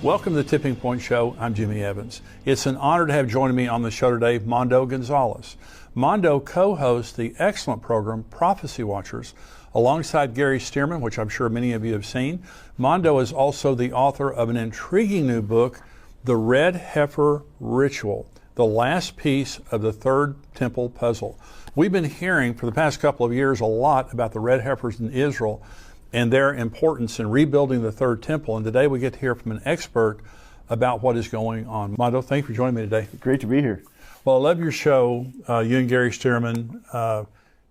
Welcome to the Tipping Point Show. I'm Jimmy Evans. It's an honor to have joining me on the show today, Mondo Gonzalez. Mondo co-hosts the excellent program Prophecy Watchers alongside Gary Stearman, which I'm sure many of you have seen. Mondo is also the author of an intriguing new book, The Red Heifer Ritual, the last piece of the third temple puzzle. We've been hearing for the past couple of years a lot about the red heifers in Israel and their importance in rebuilding the third temple. And today we get to hear from an expert about what is going on. Mondo, thank you for joining me today. Great to be here. Well, I love your show. You and Gary Stearman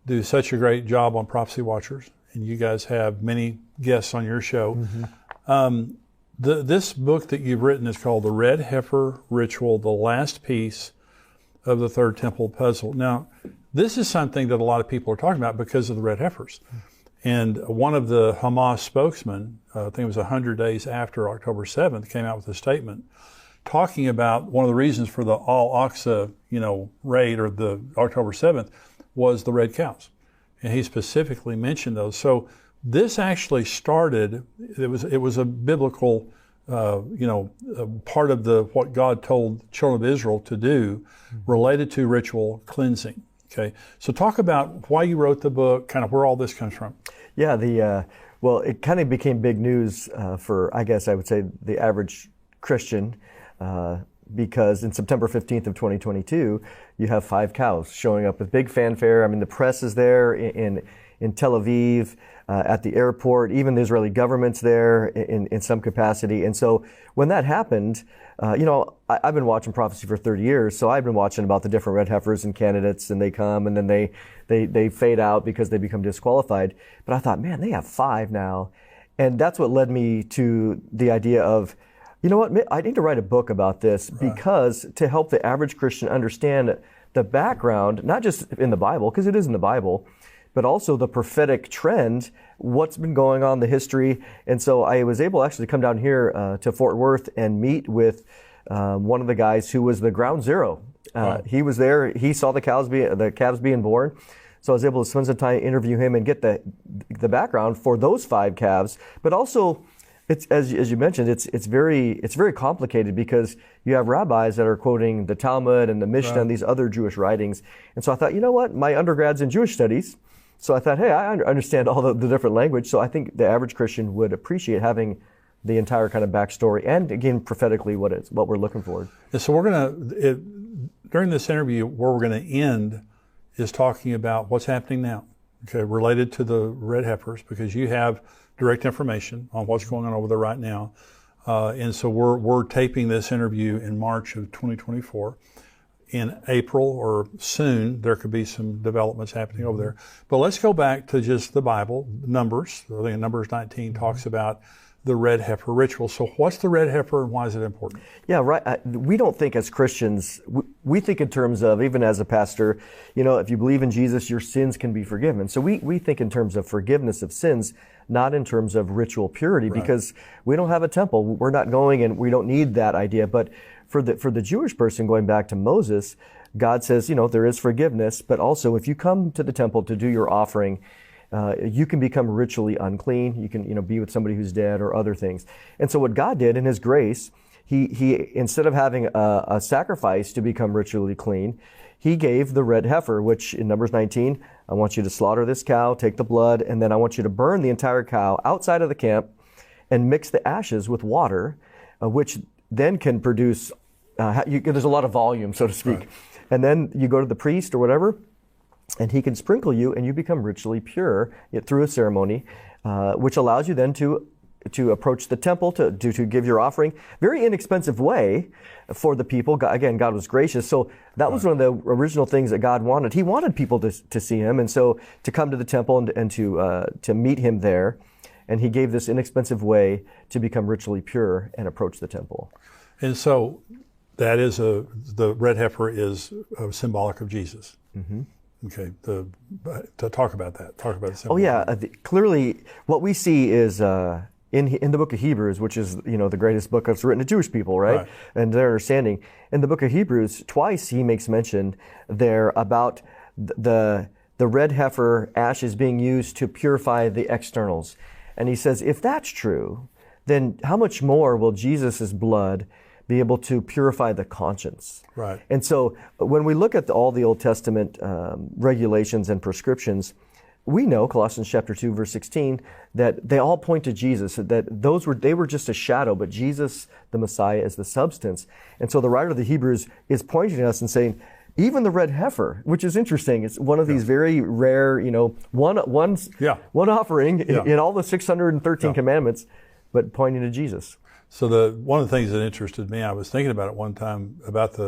do such a great job on Prophecy Watchers, and you guys have many guests on your show. Mm-hmm. This book that you've written is called The Red Heifer Ritual, the last piece of the third temple puzzle. Now, this is something that a lot of people are talking about because of the red heifers. And one of the Hamas spokesmen, I think it was 100 days after October 7th, came out with a statement talking about one of the reasons for the Al-Aqsa, raid, or the October 7th, was the red cows. And he specifically mentioned those. So this actually started, it was a biblical, part of what God told children of Israel to do related to ritual cleansing. Okay, so talk about why you wrote the book, kind of where all this comes from. Yeah, it kind of became big news for, I guess I would say, the average Christian, because in September 15th of 2022, you have 5 cows showing up with big fanfare. I mean, the press is there in Tel Aviv, at the airport, even the Israeli government's there in some capacity. And so when that happened, I've been watching prophecy for 30 years, so I've been watching about the different red heifers and candidates, and they come and then they fade out because they become disqualified. But I thought, man, they have 5 now. And that's what led me to the idea of, I need to write a book about this, because to help the average Christian understand the background, not just in the Bible, because it is in the Bible, but also the prophetic trend, what's been going on, the history. And so I was able actually to come down here to Fort Worth and meet with one of the guys who was the ground zero. He was there. He saw the calves being born. So I was able to spend some time, interview him, and get the background for those 5 calves. But also, it's as you mentioned, it's very complicated, because you have rabbis that are quoting the Talmud and the Mishnah and these other Jewish writings. And so I thought, my undergrad's in Jewish studies. So I thought, hey, I understand all the different language. So I think the average Christian would appreciate having the entire kind of backstory, and again, prophetically, what we're looking for. Yeah, so during this interview, where we're going to end is talking about what's happening now, okay, related to the red heifers, because you have direct information on what's going on over there right now. And so we're taping this interview in March of 2024. In April or soon, there could be some developments happening over there. But let's go back to just the Bible, Numbers. I think Numbers 19 talks about the red heifer ritual. So what's the red heifer, and why is it important? Yeah, right. We don't think as Christians, we think in terms of, even as a pastor, if you believe in Jesus, your sins can be forgiven. So we think in terms of forgiveness of sins, not in terms of ritual purity, because we don't have a temple. We're not going, and we don't need that idea. But for the Jewish person, going back to Moses, God says, there is forgiveness, but also if you come to the temple to do your offering, you can become ritually unclean. You can, be with somebody who's dead or other things. And so what God did in His grace, He instead of having a sacrifice to become ritually clean, He gave the red heifer, which in Numbers 19, I want you to slaughter this cow, take the blood, and then I want you to burn the entire cow outside of the camp and mix the ashes with water, which then can produce, there's a lot of volume, so to speak. Right. And then you go to the priest or whatever, and he can sprinkle you, and you become ritually pure through a ceremony, which allows you then to approach the temple, to give your offering. Very inexpensive way for the people. Again, God was gracious. So that was one of the original things that God wanted. He wanted people to see Him, and so to come to the temple and to meet Him there. And He gave this inexpensive way to become ritually pure and approach the temple. And so that is the red heifer is symbolic of Jesus. Mm-hmm. Okay, to talk about that. Talk about the symbol. Oh yeah, clearly what we see is in the book of Hebrews, which is the greatest book that's written to Jewish people, right? And their understanding. In the book of Hebrews, twice he makes mention there about the red heifer ashes being used to purify the externals. And he says, if that's true, then how much more will Jesus' blood be able to purify the conscience? Right. And so when we look at all the Old Testament regulations and prescriptions, we know, Colossians chapter 2, verse 16, that they all point to Jesus, that they were just a shadow, but Jesus, the Messiah, is the substance. And so the writer of the Hebrews is pointing to us and saying, even the red heifer, which is interesting, it's one of these very rare, one offering in all the 613 commandments, but pointing to Jesus. So one of the things that interested me, I was thinking about it one time about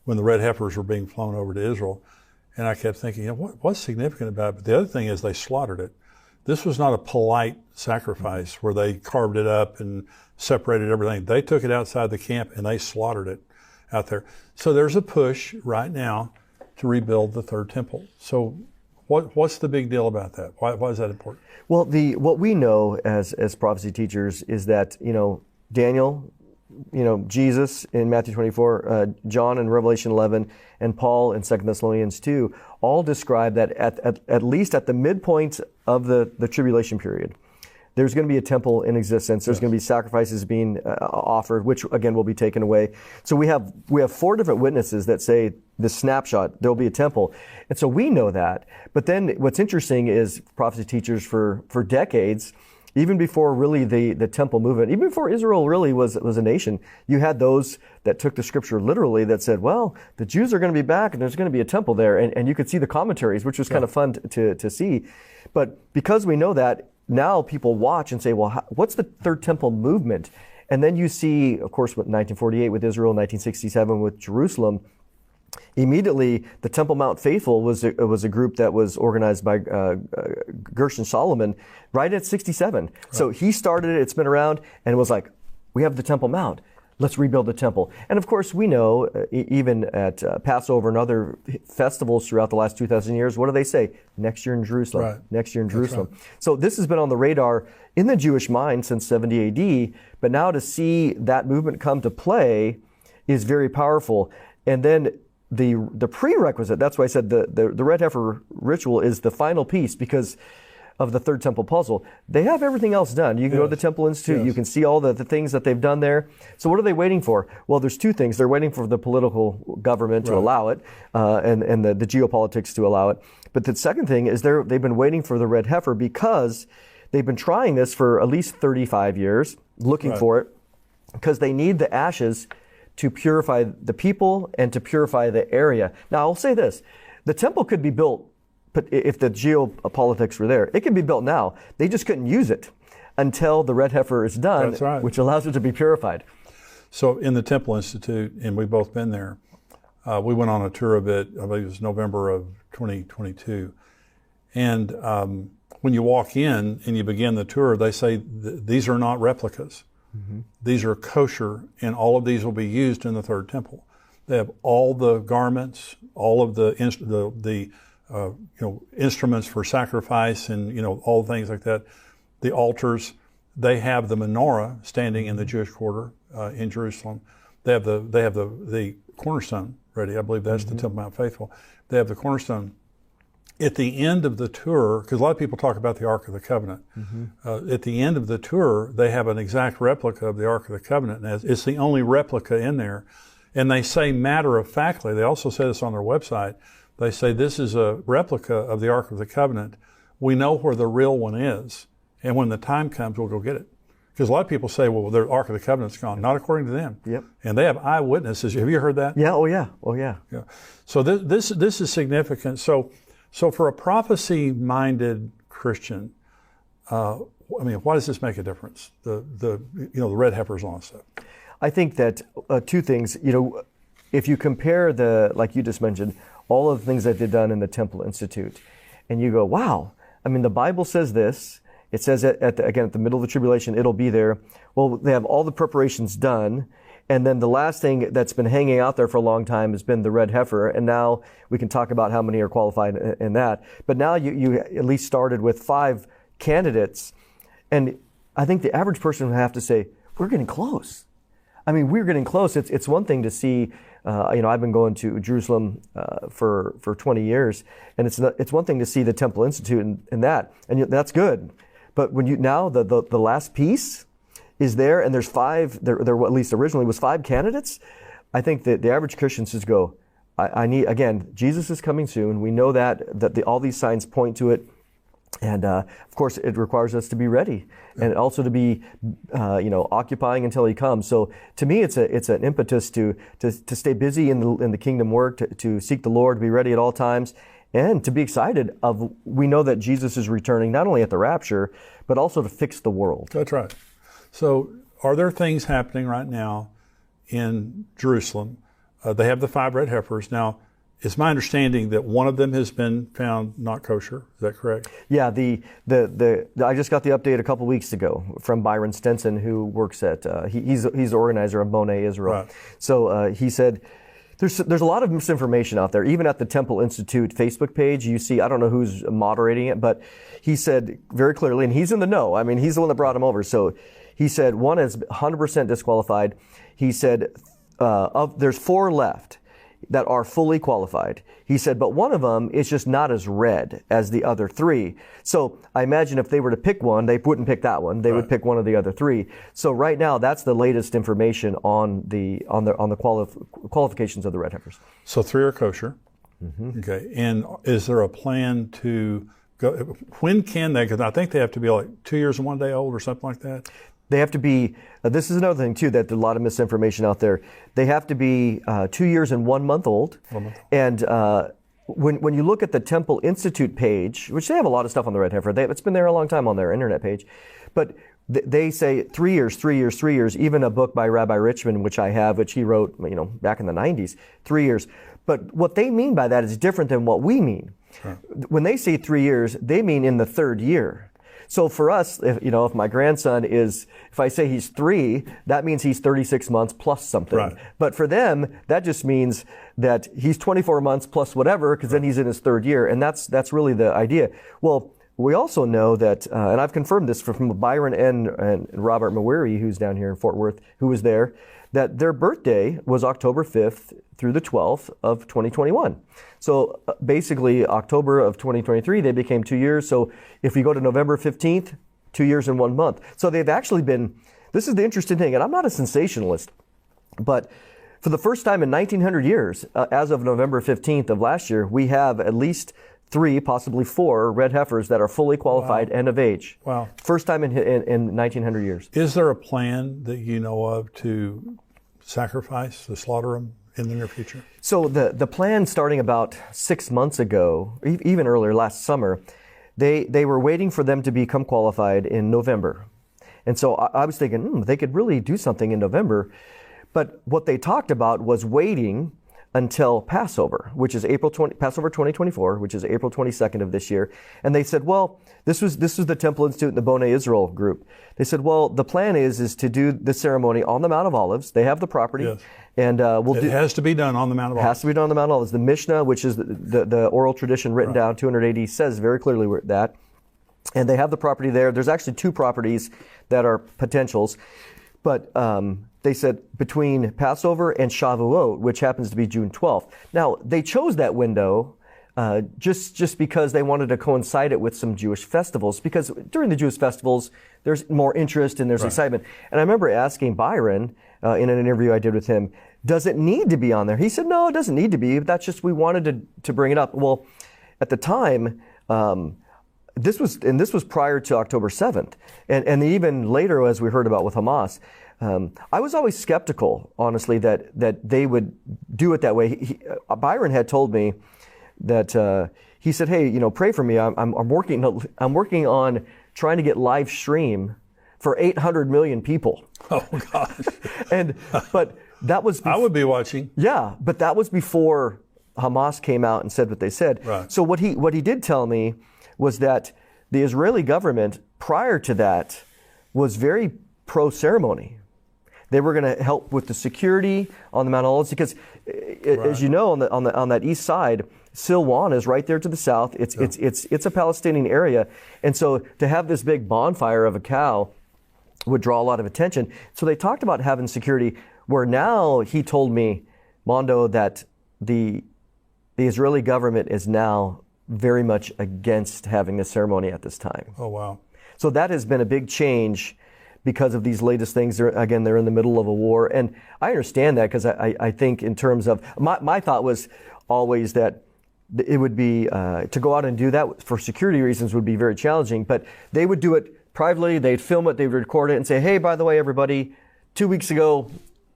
when the red heifers were being flown over to Israel, and I kept thinking, what's significant about it? But the other thing is they slaughtered it. This was not a polite sacrifice where they carved it up and separated everything. They took it outside the camp and they slaughtered it out there. So there's a push right now to rebuild the third temple. So what's the big deal about that? Why is that important? Well, what we know as prophecy teachers is that, Daniel, Jesus in Matthew 24, John in Revelation 11, and Paul in 2 Thessalonians 2 all describe that at least at the midpoint of the tribulation period, there's going to be a temple in existence. There's going to be sacrifices being offered, which again will be taken away. So we have 4 different witnesses that say the snapshot, there'll be a temple. And so we know that. But then what's interesting is prophecy teachers for decades, even before really the temple movement, even before Israel really was a nation, you had those that took the scripture literally that said, well, the Jews are going to be back and there's going to be a temple there. And you could see the commentaries, which was kind of fun to see. But because we know that, now people watch and say, well, what's the third temple movement? And then you see, of course, what 1948 with Israel, 1967 with Jerusalem. Immediately, the Temple Mount Faithful was a group that was organized by Gershon Solomon right at 67. Right. So he started it, it's been around, and it was like, we have the Temple Mount. Let's rebuild the temple. And of course, we know, even at Passover and other festivals throughout the last 2,000 years, what do they say? Next year in Jerusalem. Right. Next year in Jerusalem. Right. So this has been on the radar in the Jewish mind since 70 AD, but now to see that movement come to play is very powerful. And then the prerequisite, that's why I said the red heifer ritual is the final piece because of the third temple puzzle. They have everything else done. You can go to the Temple Institute. You can see all the things that they've done there. So what are they waiting for? Well, there's 2 things. They're waiting for the political government to allow it and the geopolitics to allow it. But the second thing is they've been waiting for the red heifer because they've been trying this for at least 35 years, looking for it, because they need the ashes to purify the people and to purify the area. Now, I'll say this. The temple could be built, but if the geopolitics were there, it can be built now. They just couldn't use it until the red heifer is done, which allows it to be purified. So in the Temple Institute, and we've both been there, we went on a tour of it, I believe it was November of 2022. And when you walk in and you begin the tour, they say these are not replicas. Mm-hmm. These are kosher, and all of these will be used in the third temple. They have all the garments, all of the instruments for sacrifice, and all things like that. The altars. They have the menorah standing in the Jewish quarter in Jerusalem. They have the cornerstone ready. I believe that's the Temple Mount Faithful. They have the cornerstone. At the end of the tour, because a lot of people talk about the Ark of the Covenant, at the end of the tour, they have an exact replica of the Ark of the Covenant, and it's the only replica in there. And they say matter-of-factly, they also say this on their website, they say this is a replica of the Ark of the Covenant. We know where the real one is, and when the time comes, we'll go get it. Because a lot of people say, well, the Ark of the Covenant's gone. Not according to them. Yep. And they have eyewitnesses. Have you heard that? Yeah. Oh, yeah. Oh, yeah. Yeah. So this is significant. So for a prophecy-minded Christian, why does this make a difference? The red heifers and all that stuff. I think that 2 things. If you compare like you just mentioned, all of the things that they've done in the Temple Institute, and you go, wow. The Bible says this. It says at the middle of the tribulation, it'll be there. Well, they have all the preparations done. And then the last thing that's been hanging out there for a long time has been the red heifer. And now we can talk about how many are qualified in that. But now you at least started with 5 candidates. And I think the average person would have to say, we're getting close. We're getting close. It's one thing to see, I've been going to Jerusalem for 20 years. And it's one thing to see the Temple Institute and that. And that's good. But when the last piece, is there, and there's five, there at least originally was five candidates, I think that the average Christian just go, I need, again, Jesus is coming soon. We know that all these signs point to it. And of course, it requires us to be ready, and also to be, occupying until He comes. So to me, it's an impetus to stay busy in the kingdom work, to seek the Lord, to be ready at all times, and to be excited of. We know that Jesus is returning not only at the rapture, but also to fix the world. That's right. So, are there things happening right now in Jerusalem? They have the 5 red heifers now. It's my understanding that one of them has been found not kosher. Is that correct? Yeah, I just got the update a couple weeks ago from Byron Stenson, who works at he's the organizer of Boneh Israel. Right. So he said there's a lot of misinformation out there. Even at the Temple Institute Facebook page, you see, I don't know who's moderating it, but he said very clearly, and he's in the know. I mean, he's the one that brought him over. So he said one is 100% disqualified. He said there's 4 left that are fully qualified. He said, but one of them is just not as red as the other 3. So I imagine if they were to pick one, they wouldn't pick that one. They would pick one of the other 3. So right now, that's the latest information on the qualifications of the red heifers. So 3 are kosher. Mm-hmm. Okay. And is there a plan to go? When can they? Because I think they have to be like 2 years and 1 day old or something like that. They have to be, this is another thing too, that there's a lot of misinformation out there. They have to be 2 years and 1 month old. 1 month. And when you look at the Temple Institute page, which they have a lot of stuff on the red heifer, it's been there a long time on their internet page, but they say 3 years, 3 years, 3 years, even a book by Rabbi Richmond, which I have, which he wrote, back in the 90s, 3 years. But what they mean by that is different than what we mean. Sure. When they say 3 years, they mean in the 3rd year. So for us, if my grandson if I say he's 3, that means he's 36 months plus something. Right. But for them, that just means that he's 24 months plus whatever, because then he's in his 3rd year. And that's really the idea. Well, we also know that, and I've confirmed this from Byron and Robert Mawiri, who's down here in Fort Worth, who was there, that their birthday was October 5th through the 12th of 2021. So basically, October of 2023, they became 2 years. So if we go to November 15th, 2 years and 1 month. So they've actually been, this is the interesting thing, and I'm not a sensationalist, but for the first time in 1900 years, as of November 15th of last year, we have at least 3, possibly 4 red heifers that are fully qualified and of age. Wow. First time in 1900 years. Is there a plan that you know of to sacrifice, to slaughter them in the near future? So the plan starting about 6 months ago, even earlier, last summer, they were waiting for them to become qualified in November. And so I was thinking, they could really do something in November. But what they talked about was waiting until Passover, which is Passover 2024, which is April 22nd of this year. And they said, well, this was the Temple Institute and the Boneh Israel group. They said, well, the plan is to do the ceremony on the Mount of Olives. They have the property. Yes. And it has to be done on the Mount of Olives. Has to be done on the Mount of Olives. The Mishnah, which is the oral tradition written down 280, says very clearly that. And they have the property there. There's actually 2 properties that are potentials. But they said between Passover and Shavuot, which happens to be June 12th. Now, they chose that window just because they wanted to coincide it with some Jewish festivals, because during the Jewish festivals, there's more interest and there's excitement. And I remember asking Byron in an interview I did with him, does it need to be on there? He said, no, it doesn't need to be. That's just, we wanted to bring it up. Well, at the time, this was prior to October 7th. And even later, as we heard about with Hamas, I was always skeptical, honestly, that they would do it that way. Byron had told me that he said, "Hey, pray for me. I'm working on trying to get live stream for 800 million people." Oh gosh! But that was I would be watching. Yeah, but that was before Hamas came out and said what they said. Right. So what he did tell me was that the Israeli government prior to that was very pro-ceremony. They were going to help with the security on the Mount Olives because, as you know, on that east side, Silwan is right there to the south. It's a Palestinian area, and so to have this big bonfire of a cow would draw a lot of attention. So they talked about having security. Where now he told me, Mondo, that the Israeli government is now very much against having this ceremony at this time. Oh wow! So that has been a big change. because of these latest things. They're in the middle of a war. And I understand that, because I think in terms of, my thought was always that it would be, to go out and do that for security reasons would be very challenging, but they would do it privately, they'd film it, they'd record it and say, hey, by the way, everybody, 2 weeks ago,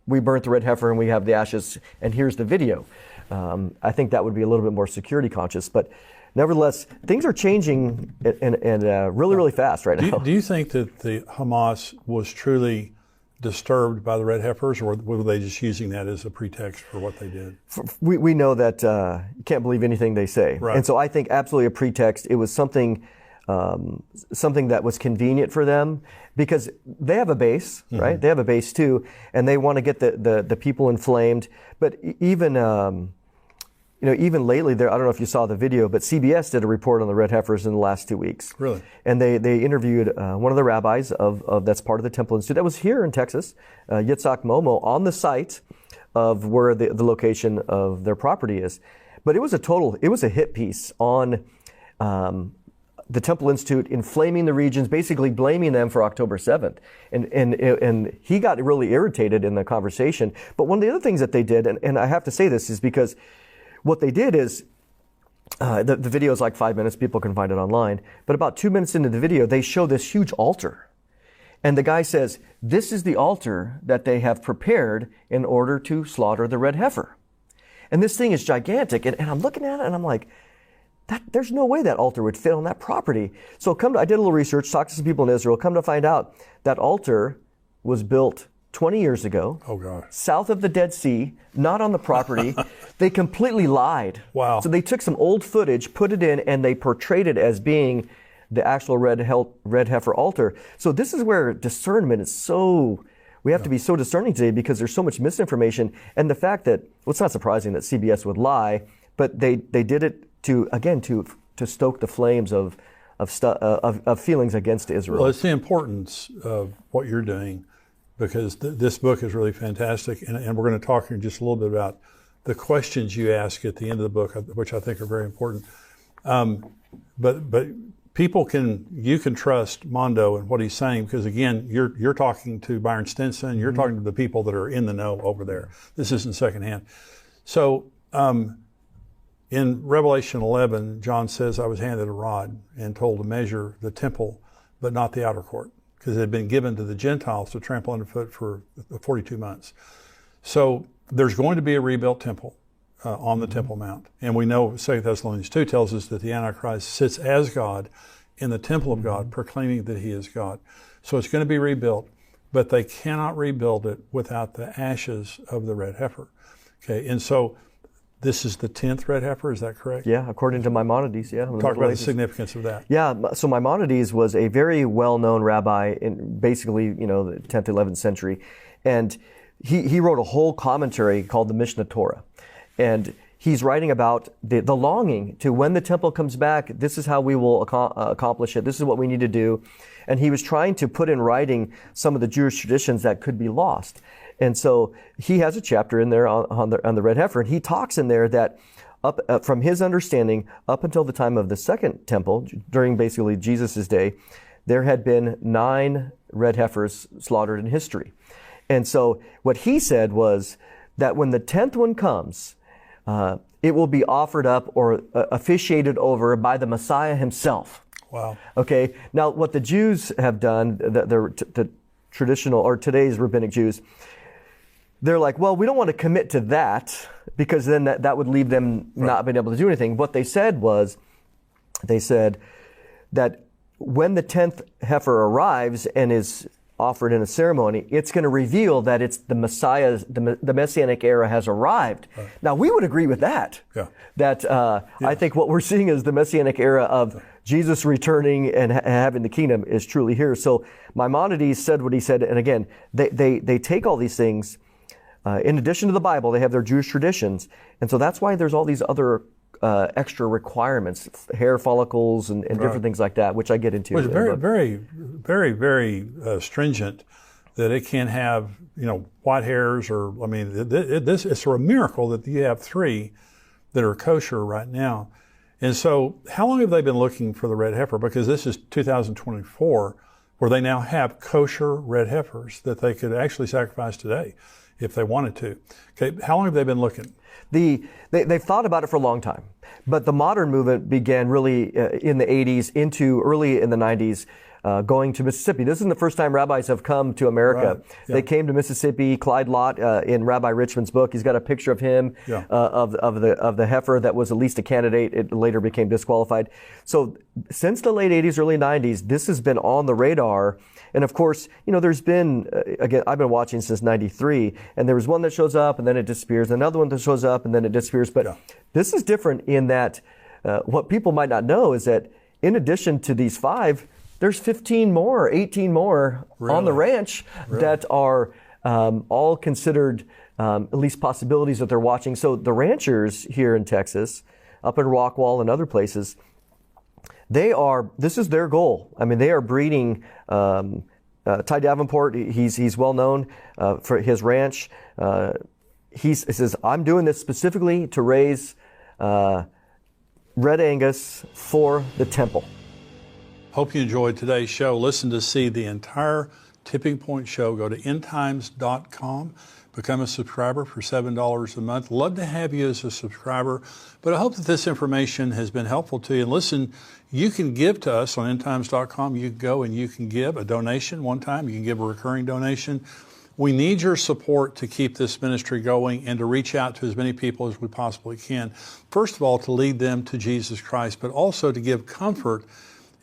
we burnt the red heifer and we have the ashes, and here's the video. I think that would be a little bit more security conscious, but nevertheless, things are changing and really, really fast right now. Do you think that the Hamas was truly disturbed by the red heifers, or were they just using that as a pretext for what they did? We know that you can't believe anything they say. Right. And so I think absolutely a pretext. It was something that was convenient for them, because they have a base, right? They have a base too, and they want to get the people inflamed. But even even lately, I don't know if you saw the video, but CBS did a report on the red heifers in the last 2 weeks. Really? And they interviewed one of the rabbis of that's part of the Temple Institute that was here in Texas, Yitzhak Momo, on the site of where the location of their property is. But it was a hit piece on the Temple Institute inflaming the regions, basically blaming them for October 7th. And he got really irritated in the conversation. But one of the other things that they did, and I have to say this, is because what they did is, the video is like 5 minutes, people can find it online, but about 2 minutes into the video, they show this huge altar. And the guy says, this is the altar that they have prepared in order to slaughter the red heifer. And this thing is gigantic. And I'm looking at it and I'm like, there's no way that altar would fit on that property. So I did a little research, talked to some people in Israel, come to find out that altar was built 20 years ago, south of the Dead Sea, not on the property. They completely lied. Wow. So they took some old footage, put it in, and they portrayed it as being the actual red heifer altar. So this is where discernment is so, we have to be so discerning today, because there's so much misinformation. And the fact that, well, it's not surprising that CBS would lie, but they did it to stoke the flames of feelings against Israel. Well, it's the importance of what you're doing, because this book is really fantastic, and we're going to talk here in just a little bit about the questions you ask at the end of the book, which I think are very important. But you can trust Mondo and what he's saying, because again, you're talking to Byron Stinson, you're talking to the people that are in the know over there. This isn't secondhand. So in Revelation 11, John says, I was handed a rod and told to measure the temple, but not the outer court, because it had been given to the Gentiles to trample underfoot for 42 months. So there's going to be a rebuilt temple on the Temple Mount. And we know 2 Thessalonians 2 tells us that the Antichrist sits as God in the temple of God, proclaiming that he is God. So it's going to be rebuilt, but they cannot rebuild it without the ashes of the red heifer. Okay, and so this is the 10th red heifer, is that correct? Yeah, according to Maimonides, yeah. Talk about the significance of that. Yeah, so Maimonides was a very well-known rabbi in basically, the 10th, 11th century. And he wrote a whole commentary called the Mishnah Torah. And he's writing about the longing to, when the temple comes back, this is how we will accomplish it. This is what we need to do. And he was trying to put in writing some of the Jewish traditions that could be lost. And so he has a chapter in there on the red heifer, and he talks in there that from his understanding, up until the time of the second temple, during basically Jesus' day, there had been 9 red heifers slaughtered in history. And so what he said was that when the 10th one comes, it will be offered up or officiated over by the Messiah himself. Wow. Okay. Now, what the Jews have done, the traditional or today's rabbinic Jews, they're like, well, we don't want to commit to that, because then that would leave them not being able to do anything. What they said was, they said that when the 10th heifer arrives and is offered in a ceremony, it's going to reveal that it's the Messiah's, the Messianic era has arrived. Right. Now, we would agree with that. Yeah. That I think what we're seeing is the Messianic era of Jesus returning and having the kingdom is truly here. So Maimonides said what he said, and again, they take all these things. In addition to the Bible, they have their Jewish traditions. And so that's why there's all these other extra requirements, hair follicles and different things like that, which I get into. Well, it's very stringent, that it can't have, white hairs or, it's a miracle that you have 3 that are kosher right now. And so how long have they been looking for the red heifer? Because this is 2024. where they now have kosher red heifers that they could actually sacrifice today if they wanted to. Okay, how long have they been looking? They've thought about it for a long time, but the modern movement began really in the 80s into early in the 90s, going to Mississippi. This isn't the first time rabbis have come to America. Right. Yeah. They came to Mississippi. Clyde Lott, in Rabbi Richmond's book, he's got a picture of him, of the heifer that was at least a candidate. It later became disqualified. So since the late 80s, early 90s, this has been on the radar. And of course, there's been, again, I've been watching since 93, and there was one that shows up and then it disappears, another one that shows up and then it disappears. But this is different in that what people might not know is that in addition to these 5, there's 15 more, 18 more on the ranch that are all considered at least possibilities that they're watching. So the ranchers here in Texas, up in Rockwall and other places, this is their goal. I mean, they are breeding. Ty Davenport, he's well known for his ranch. He says, I'm doing this specifically to raise Red Angus for the temple. Hope you enjoyed today's show. Listen to see the entire Tipping Point show. Go to endtimes.com. Become a subscriber for $7 a month. Love to have you as a subscriber, but I hope that this information has been helpful to you. And listen, you can give to us on endtimes.com. You can go and you can give a donation one time. You can give a recurring donation. We need your support to keep this ministry going and to reach out to as many people as we possibly can. First of all, to lead them to Jesus Christ, but also to give comfort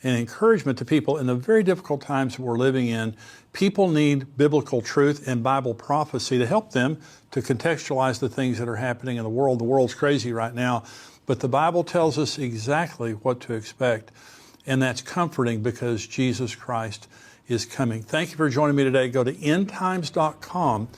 and encouragement to people in the very difficult times that we're living in. People need biblical truth and Bible prophecy to help them to contextualize the things that are happening in the world. The world's crazy right now, but the Bible tells us exactly what to expect, and that's comforting because Jesus Christ is coming. Thank you for joining me today. Go to endtimes.com.